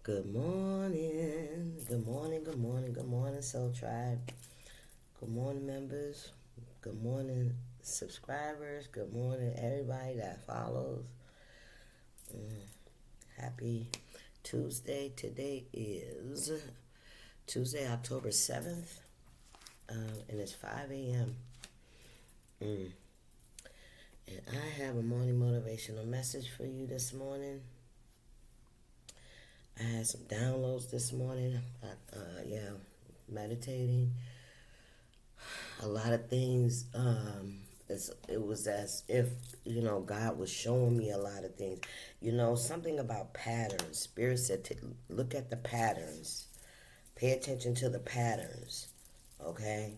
Good morning. Good morning. Good morning. Good morning, Soul Tribe. Good morning, members. Good morning, subscribers. Good morning, everybody that follows. Happy Tuesday. Today is Tuesday, October 7th, and it's 5 a.m. And I have a morning motivational message for you this morning. I had some downloads this morning. Meditating. A lot of things. It was as if, God was showing me a lot of things. Something about patterns. Spirit said to look at the patterns. Pay attention to the patterns. Okay?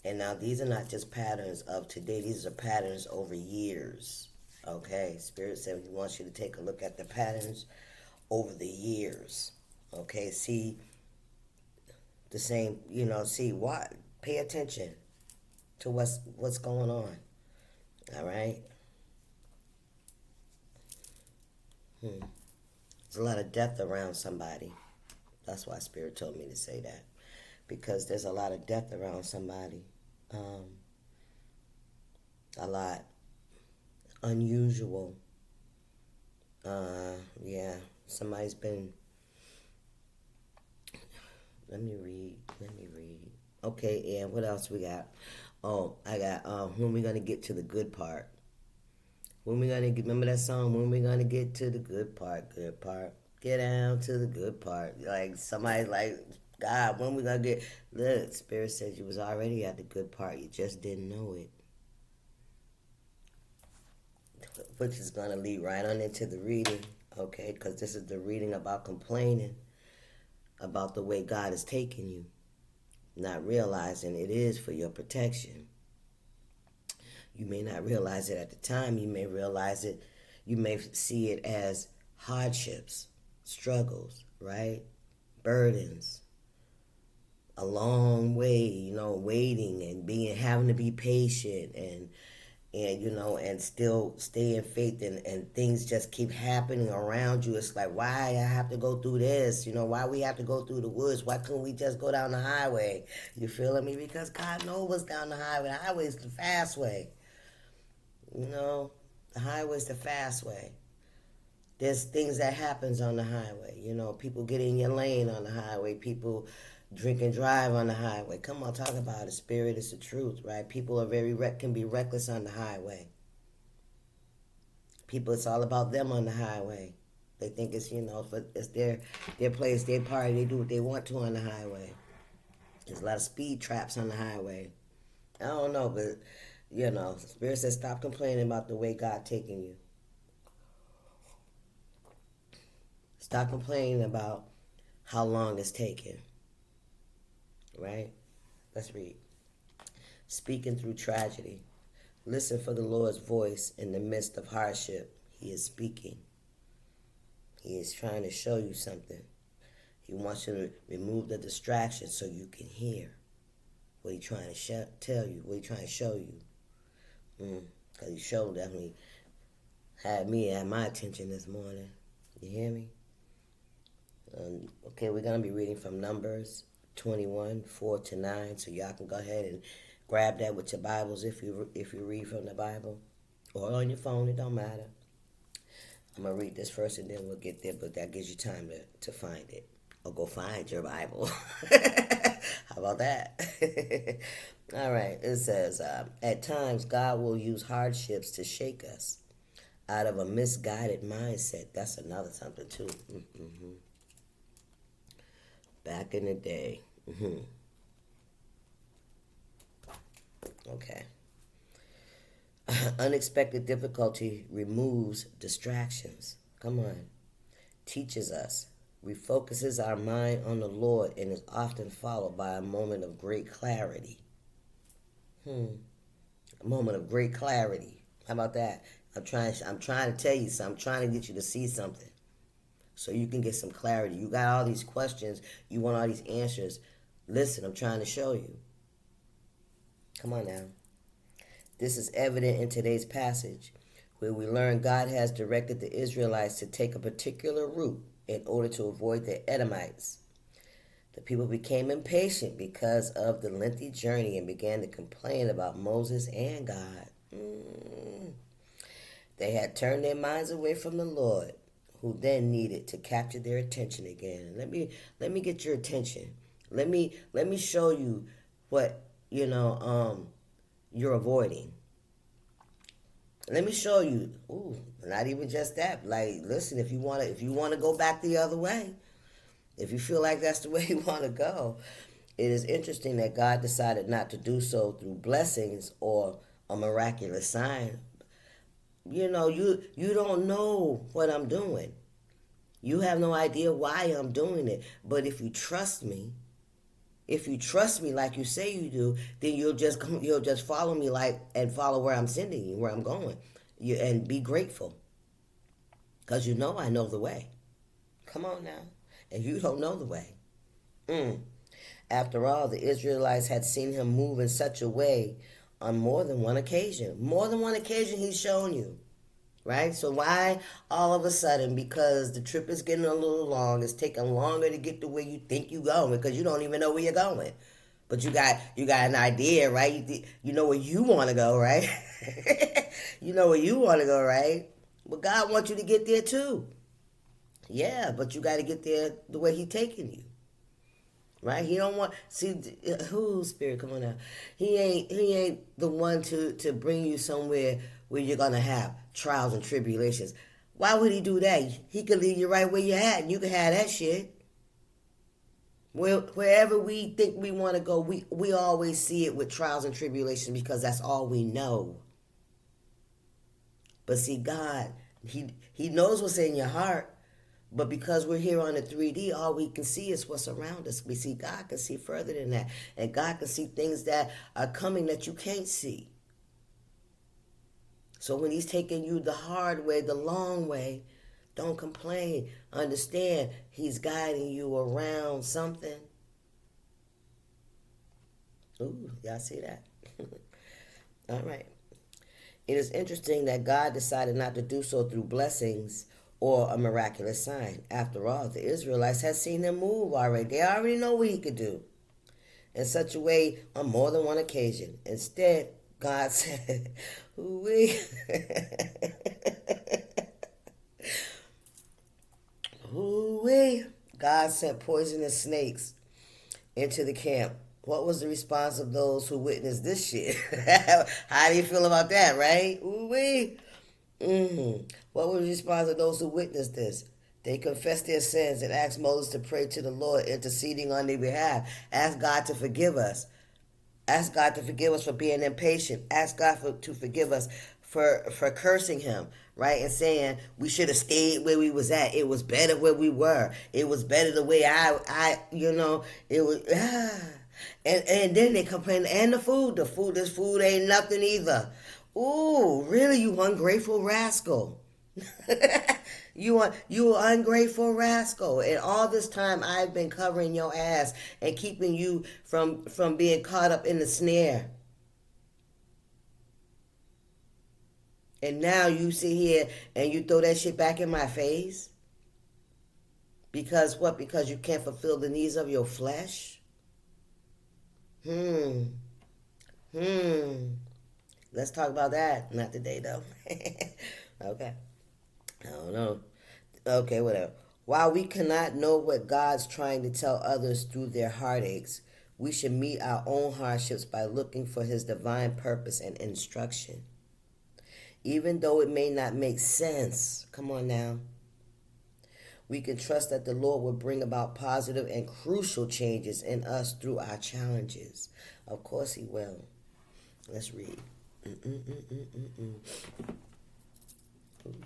And now these are not just patterns of today. These are patterns over years. Okay? Spirit said He wants you to take a look at the patterns over the years. Okay? See the same, see what? Pay attention to what's going on. All right? There's a lot of death around somebody. That's why Spirit told me to say that. Because there's a lot of death around somebody. A lot. Unusual. Somebody's been... Let me read. Okay, and what else we got? Oh, I got, when we going to get to the good part? When we going to get, remember that song? When we going to get to the good part? Get down to the good part. Like, somebody's like, God, when we going to get... Look, Spirit says you was already at the good part. You just didn't know it. Which is going to lead right on into the reading, okay? Because this is the reading about complaining about the way God is taking you. Not realizing it is for your protection. You may not realize it at the time. You may realize it, you may see it as hardships, struggles, right? Burdens. A long way, waiting and having to be patient and still stay in faith and things just keep happening around you. It's like, why I have to go through this? Why we have to go through the woods? Why couldn't we just go down the highway? You feeling me? Because God knows what's down the highway. The highway is the fast way. The highway is the fast way. There's things that happens on the highway. People get in your lane on the highway. People drink and drive on the highway. Come on, talk about it. Spirit is the truth, right? People are can be reckless on the highway. People, it's all about them on the highway. They think it's, it's their place, their party. They do what they want to on the highway. There's a lot of speed traps on the highway. I don't know, but, Spirit says stop complaining about the way God taking you. Stop complaining about how long it's taking. Right? Let's read. Speaking through tragedy. Listen for the Lord's voice in the midst of hardship. He is speaking. He is trying to show you something. He wants you to remove the distraction so you can hear what He's trying to tell you, what He's trying to show you. Because He showed definitely had me at my attention this morning. You hear me? Okay, we're going to be reading from Numbers 21, 4-9. So y'all can go ahead and grab that with your Bibles if you read from the Bible. Or on your phone, it don't matter. I'm going to read this first and then we'll get there, but that gives you time to find it. Or go find your Bible. How about that? All right, it says, at times God will use hardships to shake us out of a misguided mindset. That's another something too. Back in the day. Okay. Unexpected difficulty removes distractions. Come on. Teaches us. Refocuses our mind on the Lord and is often followed by a moment of great clarity. A moment of great clarity. How about that? I'm trying to tell you something. I'm trying to get you to see something so you can get some clarity. You got all these questions. You want all these answers. Listen, I'm trying to show you. Come on now. This is evident in today's passage where we learn God has directed the Israelites to take a particular route in order to avoid the Edomites. The people became impatient because of the lengthy journey and began to complain about Moses and God. They had turned their minds away from the Lord, who then needed to capture their attention again. Let me get your attention. Let me show you what you're avoiding. Let me show you. Ooh, not even just that. Like, listen, if you wanna go back the other way, if you feel like that's the way you want to go, it is interesting that God decided not to do so through blessings or a miraculous sign. You don't know what I'm doing. You have no idea why I'm doing it. But if you trust me like you say you do, then you'll just follow me and follow where I'm sending you, where I'm going. And be grateful. Because I know the way. Come on now. And you don't know the way. After all, the Israelites had seen him move in such a way on more than one occasion. More than one occasion he's shown you. Right? So why all of a sudden, because the trip is getting a little long, it's taking longer to get to where you think you're going because you don't even know where you're going. But you got an idea, right? You know where you want to go, right? You know where you want to go, right? But God wants you to get there too. Yeah, but you got to get there the way He's taking you. Right? He don't want Spirit, come on now. He ain't the one to bring you somewhere where you're gonna have trials and tribulations. Why would He do that? He could leave you right where you're at, and you can have that shit. Wherever we think we want to go, we always see it with trials and tribulations because that's all we know. But see, God, He knows what's in your heart. But because we're here on the 3D, all we can see is what's around us. We see God can see further than that. And God can see things that are coming that you can't see. So when He's taking you the hard way, the long way, don't complain. Understand, He's guiding you around something. Ooh, y'all see that? All right. It is interesting that God decided not to do so through blessings or a miraculous sign. After all, the Israelites had seen Him move already. They already know what He could do in such a way on more than one occasion. Instead, God said, ooh-wee. Ooh-wee. God sent poisonous snakes into the camp. What was the response of those who witnessed this shit? How do you feel about that, right? Ooh-wee. What was the response of those who witnessed this? They confessed their sins and asked Moses to pray to the Lord, interceding on their behalf. Ask God to forgive us. Ask God to forgive us for being impatient. Ask God to forgive us for cursing Him, right? And saying we should have stayed where we was at. It was better where we were. It was better the way it was. And then they complain, and this food ain't nothing either. Ooh, really, you ungrateful rascal. You ungrateful rascal. And all this time I've been covering your ass and keeping you from being caught up in the snare. And now you sit here and you throw that shit back in my face? Because what? Because you can't fulfill the needs of your flesh? Let's talk about that. Not today, though. Okay. I don't know. Okay, whatever. While we cannot know what God's trying to tell others through their heartaches, we should meet our own hardships by looking for His divine purpose and instruction. Even though it may not make sense, come on now, we can trust that the Lord will bring about positive and crucial changes in us through our challenges. Of course He will. Let's read. Ooh,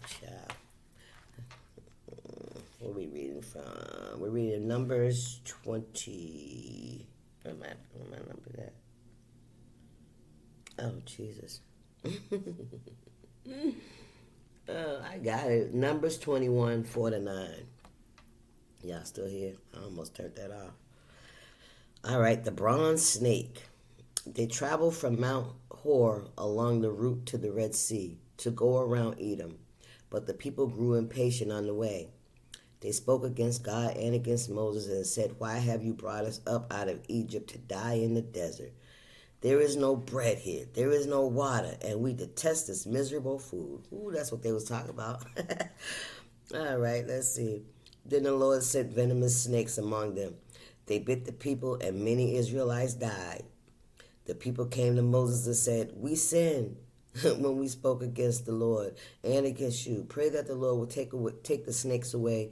child. What are we reading from? We're reading Numbers 20. Where my number at? Oh, Jesus. I got it. Numbers 21, 4-9. Y'all still here? I almost turned that off. All right, the bronze snake. They traveled from Mount Hor along the route to the Red Sea to go around Edom, but the people grew impatient on the way. They spoke against God and against Moses and said, "Why have you brought us up out of Egypt to die in the desert? There is no bread here. There is no water, and we detest this miserable food." Ooh, that's what they was talking about. All right, let's see. Then the Lord sent venomous snakes among them. They bit the people, and many Israelites died. The people came to Moses and said, "We sinned when we spoke against the Lord and against you. Pray that the Lord will take the snakes away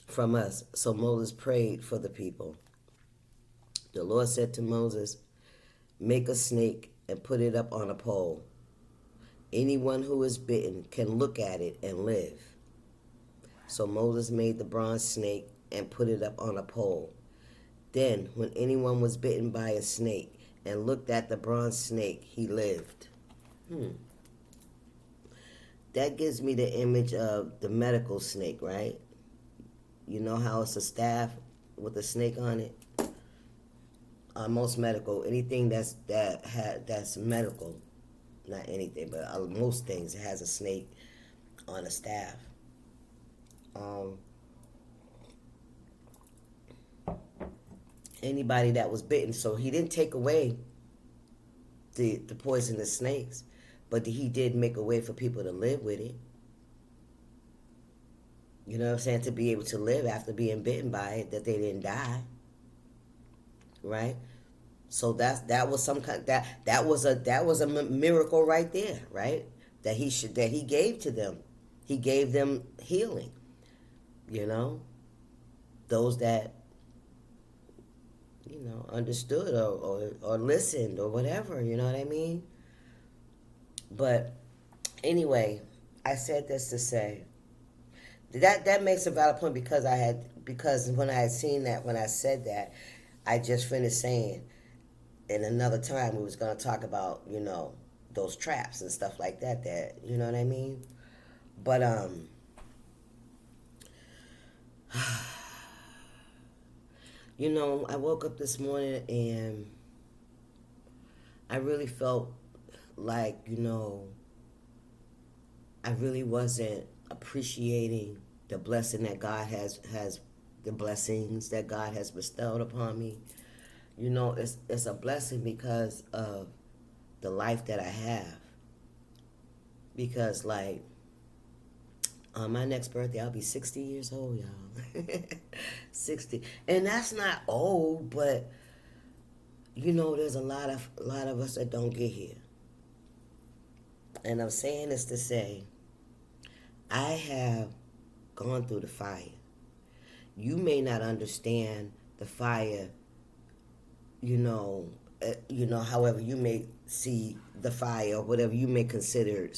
from us." So Moses prayed for the people. The Lord said to Moses, "Make a snake and put it up on a pole. Anyone who is bitten can look at it and live." So Moses made the bronze snake and put it up on a pole. Then, when anyone was bitten by a snake and looked at the bronze snake, he lived. That gives me the image of the medical snake, right? You know how it's a staff with a snake on it? Most medical, anything that's medical, not anything, but most things, it has a snake on a staff. Anybody that was bitten, so he didn't take away the poisonous snakes, but he did make a way for people to live with it. You know what I'm saying? To be able to live after being bitten by it, that they didn't die. Right? So that was some kind that was a miracle right there, right? That he gave to them. He gave them healing. You know? Those that understood or listened or whatever, you know what I mean? But anyway, I said this to say that makes a valid point because when I had seen that, when I said that, I just finished saying in another time we was going to talk about, those traps and stuff like that, you know what I mean? But I woke up this morning and I really felt like, I really wasn't appreciating the blessing that God has the blessings that God has bestowed upon me. It's a blessing because of the life that I have. Because on my next birthday, I'll be 60 years old, y'all. 60. And that's not old, but there's a lot of us that don't get here. And I'm saying this to say, I have gone through the fire. You may not understand the fire, however you may see the fire or whatever you may consider,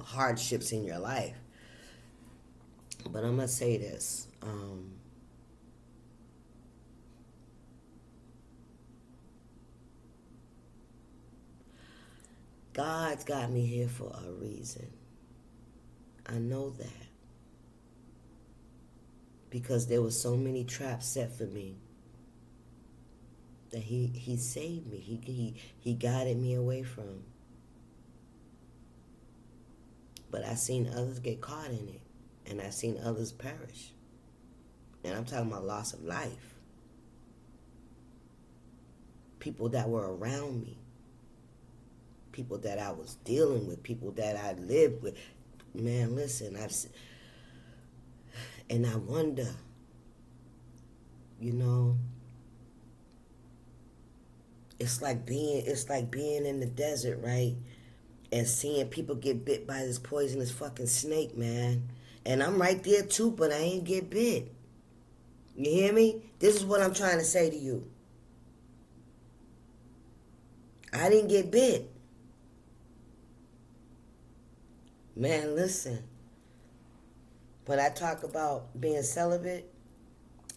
hardships in your life. But I'm going to say this. God's got me here for a reason. I know that. Because there were so many traps set for me that he saved me. He guided me away from. But I've seen others get caught in it. And I've seen others perish. And I'm talking about loss of life. People that were around me. People that I was dealing with. People that I lived with. Man, listen, and I wonder, it's like being in the desert, right? And seeing people get bit by this poisonous fucking snake, man. And I'm right there too, but I ain't get bit. You hear me? This is what I'm trying to say to you. I didn't get bit. Man, listen. When I talk about being celibate,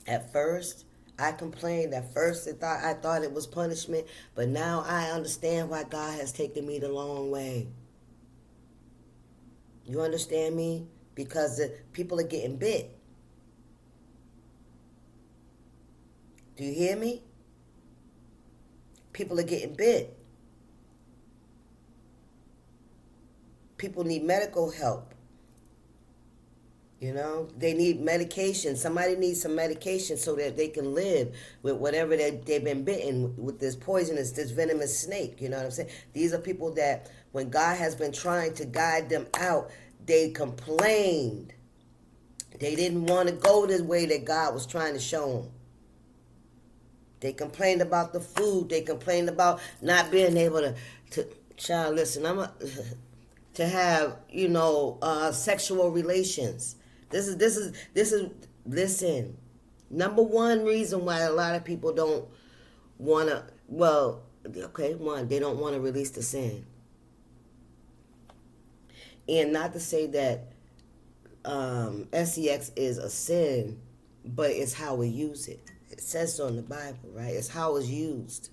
at first, I complained. At first, I thought it was punishment. But now I understand why God has taken me the long way. You understand me? Because the people are getting bit. Do you hear me? People are getting bit. People need medical help. You know, they need medication. Somebody needs some medication so that they can live with whatever they've been bitten with this poisonous, this venomous snake. You know what I'm saying? These are people that when God has been trying to guide them out, they complained. They didn't want to go the way that God was trying to show them. They complained about the food. They complained about not being able to child, listen, to have, sexual relations. This is listen. Number one reason why a lot of people don't want to, well, okay, one, they don't want to release the sin. And not to say that sex is a sin, but it's how we use it. It says so in the Bible, right? It's how it's used,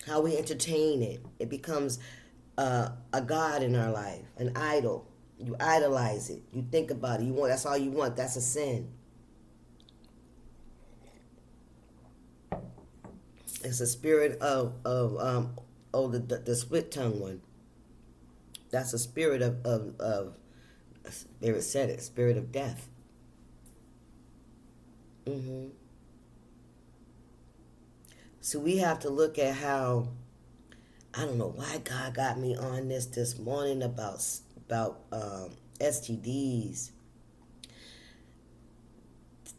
how we entertain it. It becomes a god in our life, an idol. You idolize it. You think about it. You want. That's all you want. That's a sin. It's a spirit of the split tongue one. That's a spirit of Spirit said it. Spirit of death. So we have to look at how, I don't know why God got me on this morning about STDs.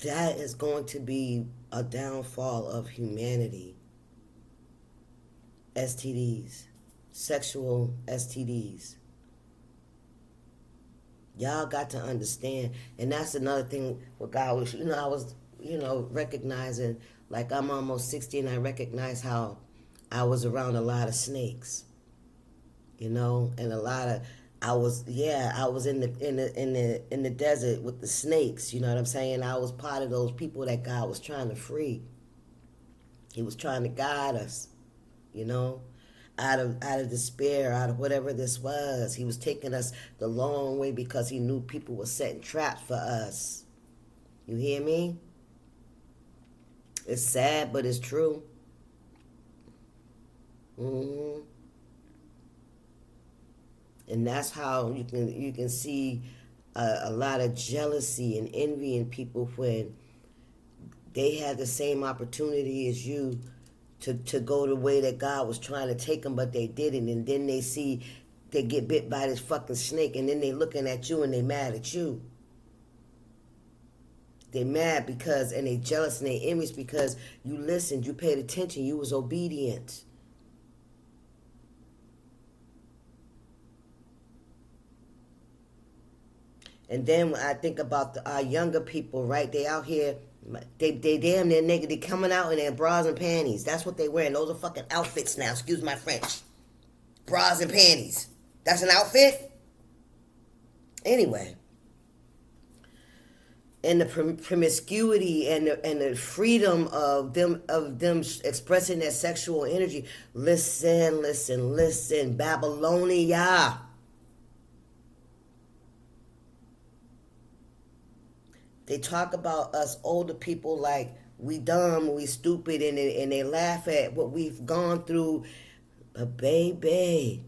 That is going to be a downfall of humanity. STDs, sexual STDs. Y'all got to understand, and that's another thing what God was, I was, recognizing, like I'm almost 60 and I recognize how I was around a lot of snakes, and a lot of, I was in the desert with the snakes, you know what I'm saying? I was part of those people that God was trying to free. He was trying to guide us, out of despair, out of whatever this was. He was taking us the long way because he knew people were setting traps for us. You hear me? It's sad, but it's true. And that's how you can see a lot of jealousy and envy in people when they had the same opportunity as you to go the way that God was trying to take them, but they didn't. And then they get bit by this fucking snake, and then they looking at you and they mad at you. They mad because, and they jealous and they envious because you listened, you paid attention, you was obedient. And then when I think about our younger people, right? They out here, they damn near naked. They coming out in their bras and panties. That's what they wearing. Those are fucking outfits now. Excuse my French. Bras and panties. That's an outfit? Anyway. And the promiscuity and the freedom of them expressing their sexual energy. Listen. Babylonia. They talk about us older people like we dumb, we stupid, and they laugh at what we've gone through. But baby,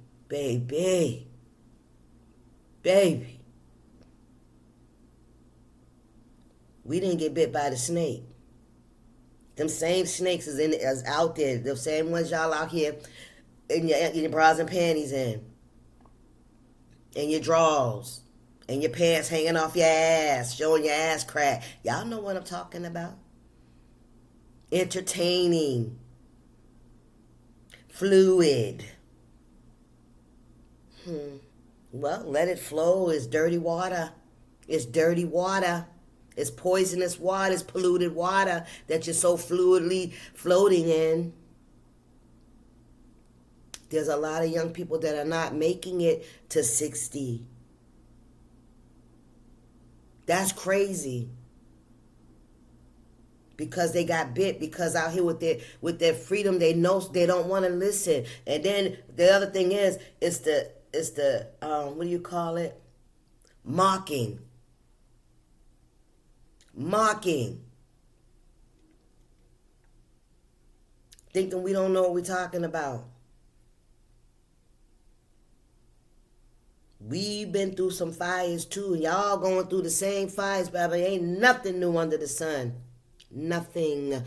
we didn't get bit by the snake. Them same snakes is out there. The same ones y'all out here in your bras and panties in your drawers. And your pants hanging off your ass, showing your ass crack. Y'all know what I'm talking about. Entertaining. Fluid. Well, let it flow. It's dirty water. It's dirty water. It's poisonous water. It's polluted water that you're so fluidly floating in. There's a lot of young people that are not making it to 60. That's crazy. Because they got bit, because out here with their freedom, they know they don't want to listen. And then the other thing is, it's the what do you call it? Mocking. Thinking we don't know what we're talking about. We've been through some fires too, and y'all going through the same fires, baby. Ain't nothing new under the sun. Nothing.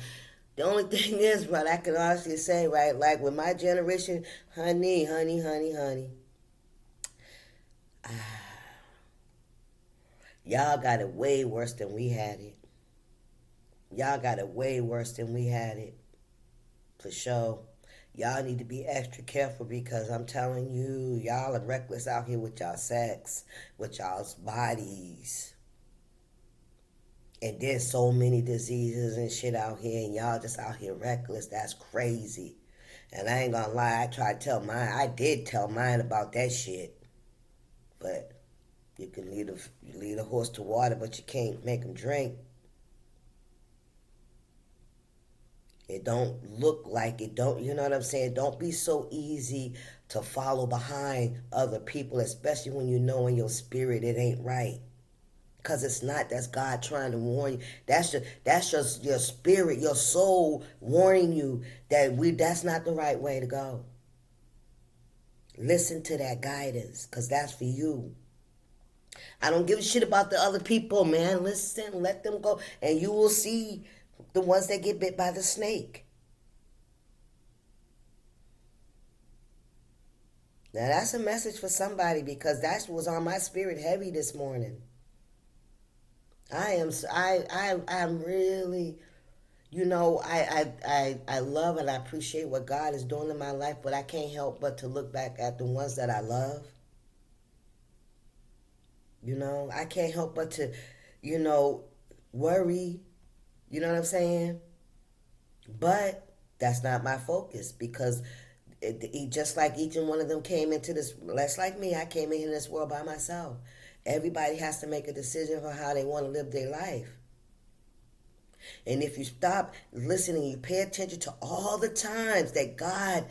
The only thing is, right, I can honestly say, right, like with my generation, honey, honey, honey, honey. Y'all got it way worse than we had it. Y'all got it way worse than we had it. For sure. Y'all need to be extra careful because I'm telling you, y'all are reckless out here with y'all sex, with y'all's bodies. And there's so many diseases and shit out here, and y'all just out here reckless. That's crazy. And I ain't gonna lie, I did tell mine about that shit. But you can lead a horse to water, but you can't make him drink. It don't look like it. Don't, you know what I'm saying? Don't be so easy to follow behind other people, especially when you know in your spirit it ain't right. Because it's not. That's God trying to warn you. That's just your spirit, your soul warning you that's not the right way to go. Listen to that guidance, because that's for you. I don't give a shit about the other people, man. Listen, let them go. And you will see the ones that get bit by the snake. Now that's a message for somebody, because that was on my spirit heavy this morning. I'm really, I love and I appreciate what God is doing in my life, but I can't help but to look back at the ones that I love. I can't help but to, worry. You know what I'm saying? But that's not my focus, because just like each and one of them came into this, less like me, I came into this world by myself. Everybody has to make a decision for how they want to live their life. And if you stop listening, you pay attention to all the times that God,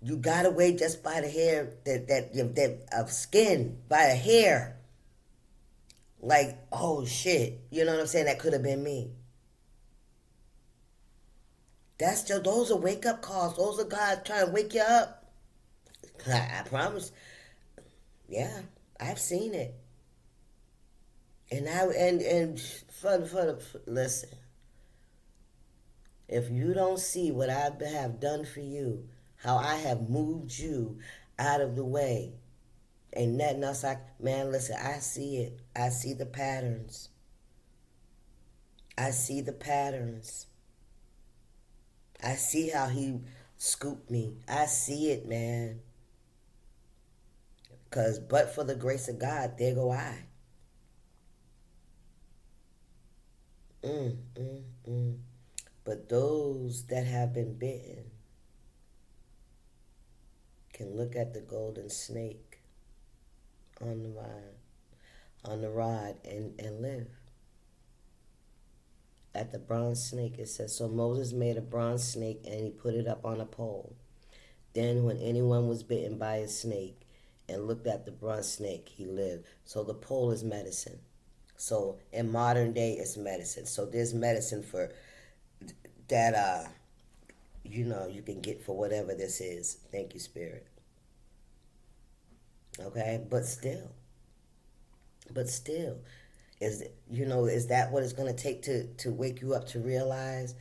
you got away just by the hair, that of skin, by a hair. Like, oh shit, you know what I'm saying? That could have been me. Those are wake up calls. Those are God trying to wake you up. I promise. Yeah, I've seen it. And listen. If you don't see what I have done for you, how I have moved you out of the way, ain't nothing else man, listen, I see it. I see the patterns. I see the patterns. I see how he scooped me. I see it, man. Because but for the grace of God, there go I. But those that have been bitten can look at the golden snake on the rod and live. At the bronze snake, it says, so Moses made a bronze snake and he put it up on a pole. Then when anyone was bitten by a snake and looked at the bronze snake, he lived. So the pole is medicine. So in modern day, it's medicine. So there's medicine for that, you can get for whatever this is. Thank you, Spirit. Okay? But still, is that what it's going to take to wake you up to realize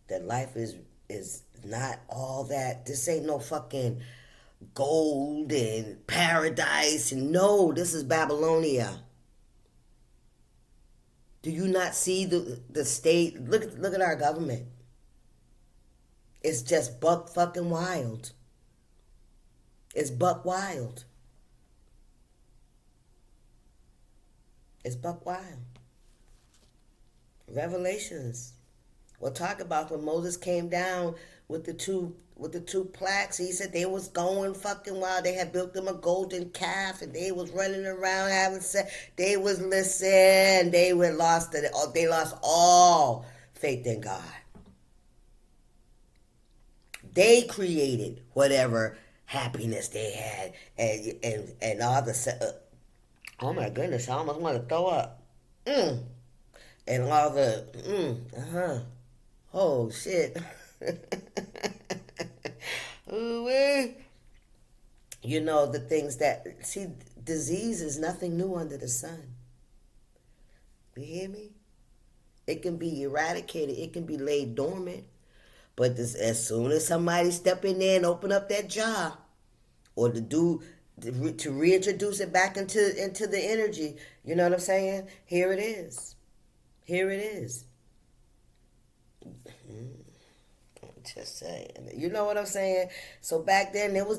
that life is not all that? This ain't no fucking gold and paradise. And no, this is Babylonia. Do you not see the state? Look at our government. It's just buck fucking wild. It's buck wild. It's buck wild. Revelations. We'll talk about when Moses came down with the two plaques. He said they was going fucking wild. They had built them a golden calf and they was running around having sex. They lost all faith in God. They created whatever happiness they had and all the oh my goodness, I almost want to throw up. And all the oh shit. Ooh-wee. The things that, see, Disease is nothing new under the sun. You hear me? It can be eradicated. It can be laid dormant. But as soon as somebody step in there and open up that jar, or to reintroduce it back into the energy, you know what I'm saying? Here it is. Here it is. Just saying. You know what I'm saying? So back then it was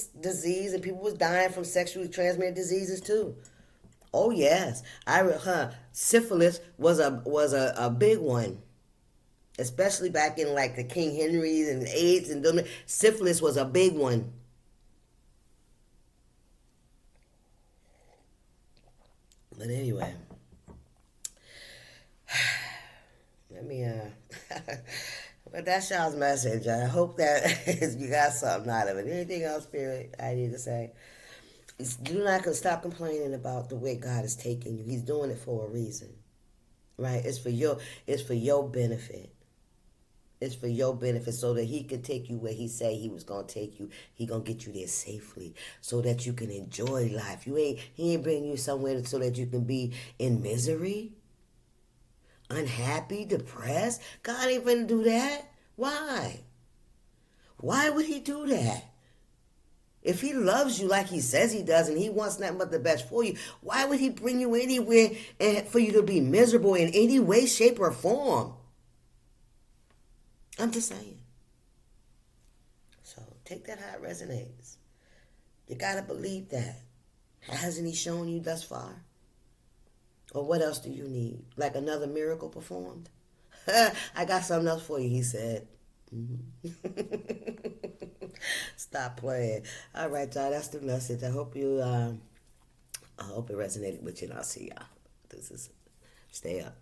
disease, and people was dying from sexually transmitted diseases too. Oh yes, syphilis was a big one, especially back in like the King Henrys and AIDS and syphilis was a big one. But anyway, let me but that's y'all's message. I hope that you got something out of it. Anything else, Spirit, I need to say? Do not stop complaining about the way God is taking you. He's doing it for a reason, right? It's for your benefit. It's for your benefit, so that He can take you where He said He was gonna take you. He gonna get you there safely, so that you can enjoy life. He ain't bringing you somewhere so that you can be in misery, unhappy, depressed. God ain't gonna do that. Why? Why would He do that? If He loves you like He says He does, and He wants nothing but the best for you, why would He bring you anywhere and for you to be miserable in any way, shape, or form? I'm just saying. So take that how it resonates. You gotta believe that. Hasn't He shown you thus far? Or what else do you need? Like another miracle performed? I got something else for you, He said. Stop playing. All right, y'all. That's the message. I hope it resonated with you, and I'll see y'all. Stay up.